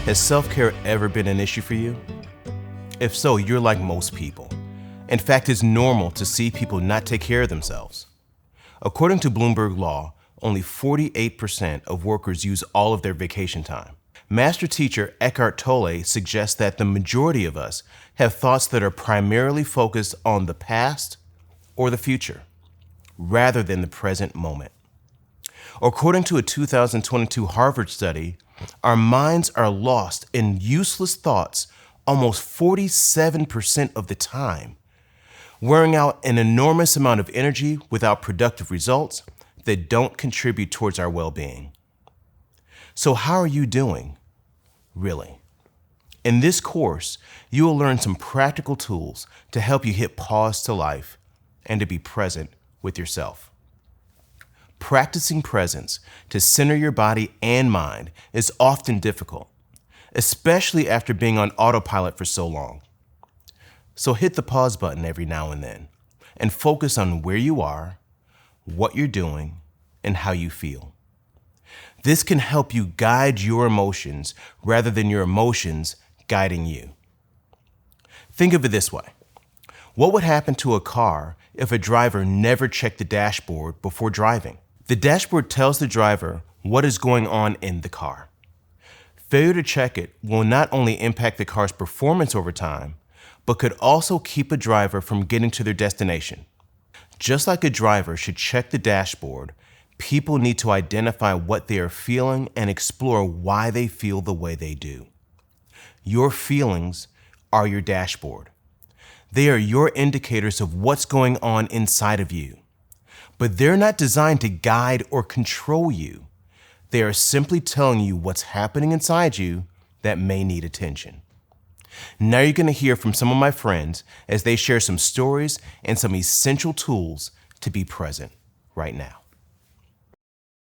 Has self-care ever been an issue for you? If so, you're like most people. In fact, it's normal to see people not take care of themselves. According to Bloomberg Law, only 48% of workers use all of their vacation time. Master teacher Eckhart Tolle suggests that the majority of us have thoughts that are primarily focused on the past or the future, rather than the present moment. According to a 2022 Harvard study, our minds are lost in useless thoughts almost 47% of the time, wearing out an enormous amount of energy without productive results that don't contribute towards our well-being. So how are you doing, really? In this course, you will learn some practical tools to help you hit pause to life and to be present with yourself. Practicing presence to center your body and mind is often difficult, especially after being on autopilot for so long. So hit the pause button every now and then and focus on where you are, what you're doing, and how you feel. This can help you guide your emotions rather than your emotions guiding you. Think of it this way. What would happen to a car if a driver never checked the dashboard before driving? The dashboard tells the driver what is going on in the car. Failure to check it will not only impact the car's performance over time, but could also keep a driver from getting to their destination. Just like a driver should check the dashboard, people need to identify what they are feeling and explore why they feel the way they do. Your feelings are your dashboard. They are your indicators of what's going on inside of you. But they're not designed to guide or control you. They are simply telling you what's happening inside you that may need attention. Now you're going to hear from some of my friends as they share some stories and some essential tools to be present right now.